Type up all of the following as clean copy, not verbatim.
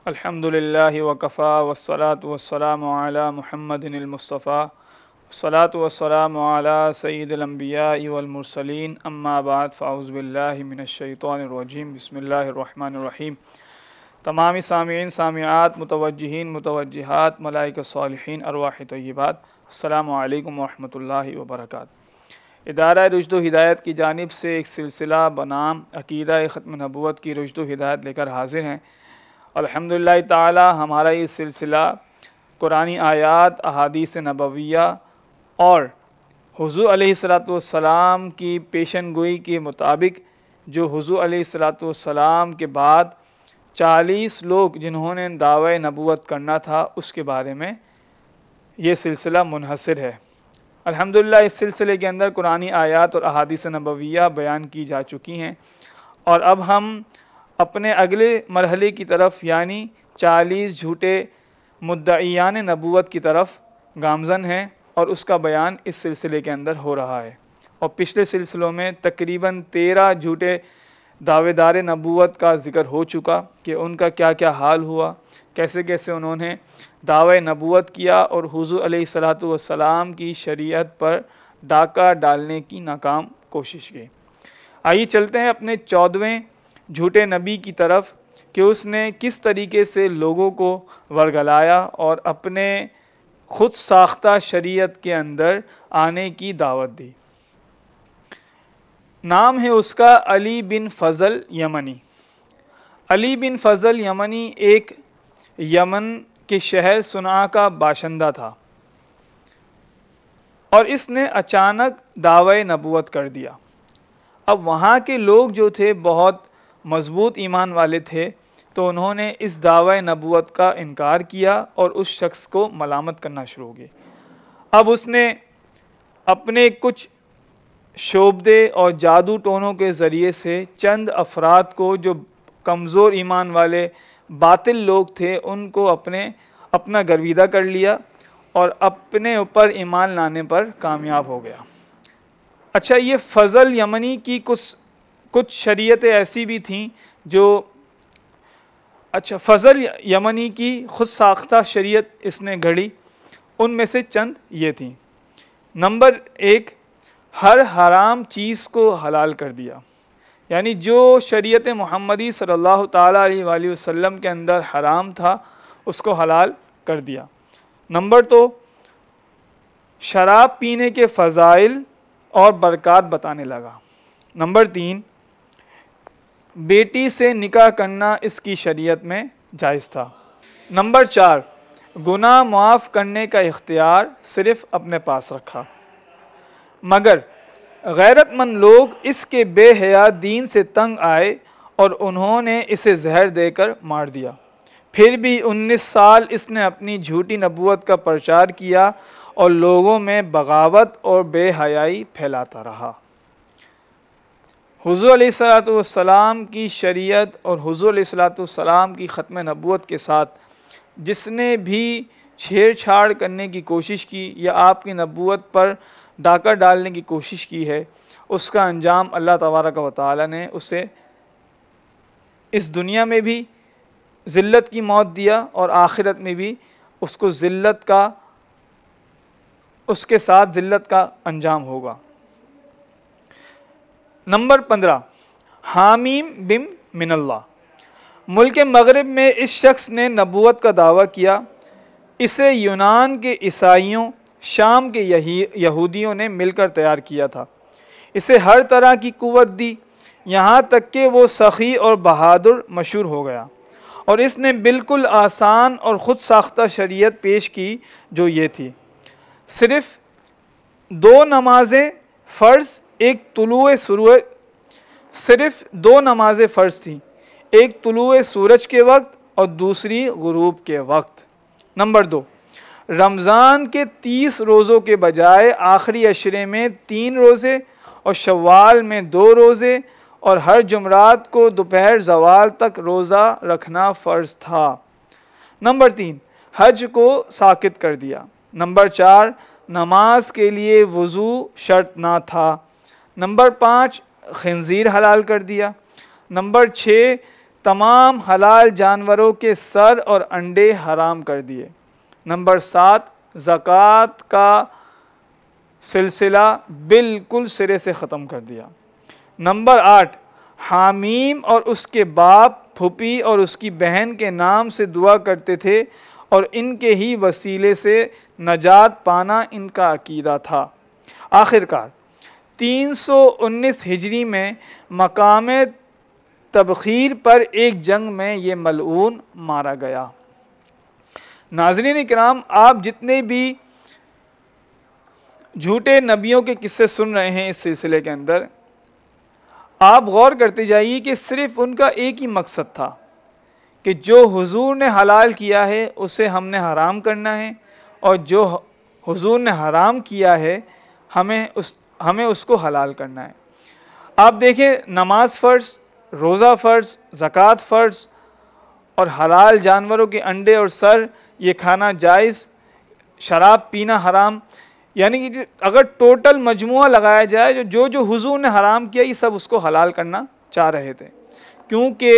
अल्हम्दुलिल्लाहि वकफ़ा वस्सलातु वस्सलामु अला मुहम्मदिनिल मुस्तफ़ा वस्सलातु वस्सलामु अला सय्यिदिल अंबियाइ वल मुरसलीन अम्मा बाद फ़अऊज़ु बिल्लाहि मिनश शैतानिर रजीम बिस्मिल्लाहिर रहमानिर रहीम। तमामी सामीईन सामिआत मुतवज्जिहीन मुतवज्जिहात मलाइका सालिहीन अरवाह तय्यिबात अस्सलामु अलैकुम व रहमतुल्लाहि व बरकातुहू। इदारा रुश्द व हिदायत की जानिब से एक सिलसिला बनाम अक़ीदा ख़त्म नबूवत की रुश्द व हिदायत लेकर हाजिर हैं। अल्हम्दुलिल्लाह ताला हमारा ये सिलसिला कुरानी आयात, अहादीस नबविया और हुज़ूर अलैहिस्सलातु वस्सलाम की पेशन गोई के मुताबिक जो हुज़ूर अलैहिस्सलातु वस्सलाम के बाद 40 लोग जिन्होंने दावा नबूवत करना था उसके बारे में ये सिलसिला मुनहसर है। अल्हम्दुलिल्लाह इस सिलसिले के अंदर कुरानी आयात और अहादीस नबविया बयान की जा चुकी हैं और अब हम अपने अगले मरहले की तरफ यानी 40 झूठे मुद्दईयान नबूवत की तरफ गामज़न हैं और उसका बयान इस सिलसिले के अंदर हो रहा है। और पिछले सिलसिलों में तकरीबन 13 झूठे दावेदार नबूवत का ज़िक्र हो चुका कि उनका क्या क्या हाल हुआ, कैसे कैसे उन्होंने दावे नबूवत किया और हुज़ूर अलैहिस्सलातु वस्सलाम की शरीयत पर डाका डालने की नाकाम कोशिश की। आइए चलते हैं अपने 14वें झूठे नबी की तरफ कि उसने किस तरीके से लोगों को वरगलाया और अपने खुद साख्ता शरीयत के अंदर आने की दावत दी। नाम है उसका अली बिन फ़ज़ल यमनी। अली बिन फ़ज़ल यमनी एक यमन के शहर सुना का बाशिंदा था और इसने अचानक दावे नबूवत कर दिया। अब वहाँ के लोग जो थे बहुत मज़बूत ईमान वाले थे तो उन्होंने इस दावा नबूवत का इनकार किया और उस शख्स को मलामत करना शुरू हो गए। अब उसने अपने कुछ शोबदे और जादू टोनों के ज़रिए से चंद अफराद को जो कमज़ोर ईमान वाले बातिल लोग थे उनको अपना गर्विदा कर लिया और अपने ऊपर ईमान लाने पर कामयाब हो गया। अच्छा, ये फ़ज़ल यमनी की कुछ शरीयतें ऐसी भी थीं जो फ़ज़ल यमनी की खुद साख्ता शरीयत इसने घड़ी, उनमें से चंद ये थीं। नंबर 1, हर हराम चीज़ को हलाल कर दिया, यानी जो शरीयत मुहम्मदी सल्लल्लाहु ताला अलैहि वसल्लम के अंदर हराम था उसको हलाल कर दिया। नंबर 2, शराब पीने के फ़ज़ाइल और बरक़ात बताने लगा। नंबर 3, बेटी से निकाह करना इसकी शरीयत में जायज़ था। नंबर 4, गुनाह माफ़ करने का इख्तियार सिर्फ़ अपने पास रखा, मगर गैरतमंद लोग इसके बेहया दीन से तंग आए और उन्होंने इसे जहर देकर मार दिया। फिर भी 19 साल इसने अपनी झूठी नबूवत का प्रचार किया और लोगों में बगावत और बेहयाई फैलाता रहा। हुज़ूर अलैहिस्सलातु वस्सलाम की शरीयत और हुज़ूर अलैहिस्सलातु वस्सलाम की ख़त्म नबूवत के साथ जिसने भी छेड़छाड़ करने की कोशिश की या आपकी नबूवत पर डाका डालने की कोशिश की है उसका अंजाम अल्लाह तबारक व तआला ने उसे इस दुनिया में भी ज़िल्लत की मौत दिया और आखिरत में भी उसको उसके साथ ज़िल्लत का अंजाम होगा। नंबर 15, हामीम बिन मिनल्लाह। मुल्क मगरिब में इस शख्स ने नबूवत का दावा किया। इसे यूनान के ईसाइयों, शाम के यहूदियों ने मिलकर तैयार किया था। इसे हर तरह की कुव्वत दी, यहाँ तक कि वो सखी और बहादुर मशहूर हो गया और इसने बिल्कुल आसान और ख़ुद साख्ता शरीयत पेश की जो ये थी, सिर्फ़ 2 नमाज़ें फ़र्ज़, एक तुलुए सूरज, सिर्फ़ 2 नमाज़ें फ़र्ज़ थीं, एक तुलुए सूरज के वक्त और दूसरी गुरूब के वक्त। नंबर 2, रमज़ान के 30 रोज़ों के बजाय आखिरी अशरे में 3 रोज़े और शव्वाल में 2 रोज़े और हर जुमरात को दोपहर ज़वाल तक रोज़ा रखना फ़र्ज़ था। नंबर 3, हज को साकित कर दिया। नंबर 4, नमाज के लिए वज़ू शर्त ना था। नंबर 5, खिंजीर हलाल कर दिया। नंबर 6, तमाम हलाल जानवरों के सर और अंडे हराम कर दिए। नंबर 7, ज़कात का सिलसिला बिल्कुल सिरे से ख़त्म कर दिया। नंबर 8, हामीम और उसके बाप, फूफी और उसकी बहन के नाम से दुआ करते थे और इनके ही वसीले से नजात पाना इनका अकीदा था। आखिरकार 319 हिजरी में मकाम तबखीर पर एक जंग में ये मलऊन मारा गया। नाज़रीन किराम, आप जितने भी झूठे नबियों के किस्से सुन रहे हैं इस सिलसिले के अंदर, आप गौर करते जाइए कि सिर्फ उनका एक ही मकसद था कि जो हुजूर ने हलाल किया है उसे हमने हराम करना है, और जो हुजूर ने हराम किया है हमें उसको हलाल करना है। आप देखें, नमाज फ़र्ज़, रोज़ा फ़र्ज़, ज़कात फ़र्ज़, और हलाल जानवरों के अंडे और सर ये खाना जायज़, शराब पीना हराम। यानी कि अगर टोटल मजमुआ लगाया जाए, जो जो हुजूर ने हराम किया ये सब उसको हलाल करना चाह रहे थे, क्योंकि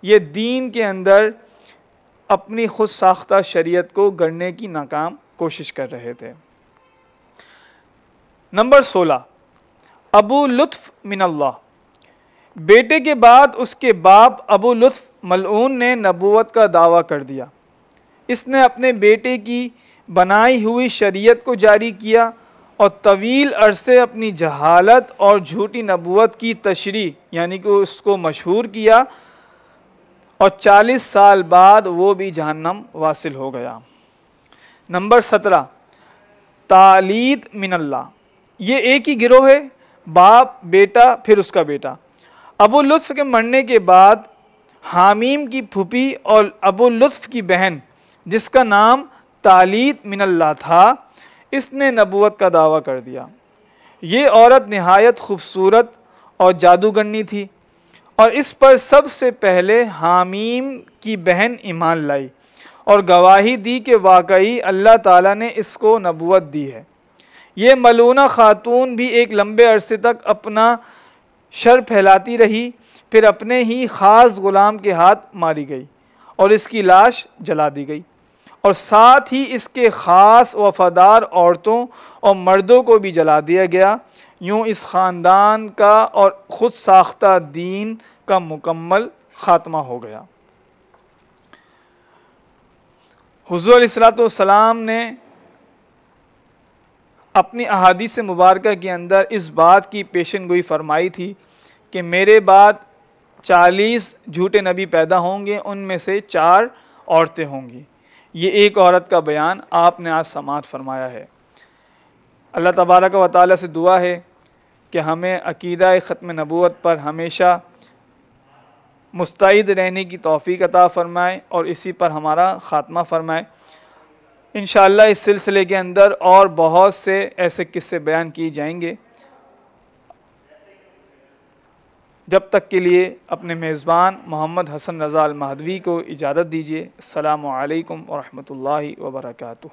ये दीन के अंदर अपनी खुद साख्ता शरीयत को गढ़ने की नाकाम कोशिश कर रहे थे। नंबर 16, अबू लुत्फ़ मिनल्लाह। बेटे के बाद उसके बाप अबू लुत्फ़ मलऊन ने नबूवत का दावा कर दिया। इसने अपने बेटे की बनाई हुई शरीयत को जारी किया और तवील अरसे अपनी जहालत और झूठी नबूवत की तशरीह यानी कि उसको मशहूर किया, और 40 साल बाद वो भी जहन्नम वासिल हो गया। नंबर 17, तालीद मिनल्लाह। ये एक ही गिरोह है, बाप, बेटा, फिर उसका बेटा। अबू लुत्फ़ के मरने के बाद हामीम की फूफी और अबू लुत्फ़ की बहन, जिसका नाम तालीद मिनल्लाह था, इसने नबूवत का दावा कर दिया। ये औरत नहायत खूबसूरत और जादूगरनी थी, और इस पर सबसे पहले हामीम की बहन ईमान लाई और गवाही दी कि वाकई अल्लाह ताला ने इसको नबूवत दी है। ये मलूना खातून भी एक लंबे अरसे तक अपना शर फैलाती रही, फिर अपने ही ख़ास ग़ुलाम के हाथ मारी गई और इसकी लाश जला दी गई, और साथ ही इसके ख़ास वफ़ादार औरतों और मर्दों को भी जला दिया गया। यूँ इस ख़ानदान का और ख़ुद साख्ता दीन का मुकम्मल ख़ात्मा हो गया। हुज़ूर अलैहिस्सलाम ने अपनी अहादीस मुबारका के अंदर इस बात की पेशन गोई फरमाई थी कि मेरे बाद 40 झूठे नबी पैदा होंगे, उनमें से 4 औरतें होंगी। ये एक औरत का बयान आपने आज समाअत फरमाया है। अल्लाह तबारक व तआला से दुआ है कि हमें अकीदा ख़त्म नबूवत पर हमेशा मुस्तैद रहने की तौफ़ीक अता फ़रमाए और इसी पर हमारा ख़ात्मा फ़रमाए। इंशाअल्लाह इस सिलसिले के अंदर और बहुत से ऐसे किस्से बयान किए जाएंगे। जब तक के लिए अपने मेज़बान मोहम्मद हसन रज़ा अल महदवी को इजाज़त दीजिए। अस्सलामु अलैकुम व रहमतुल्लाहि व बरकातुहू।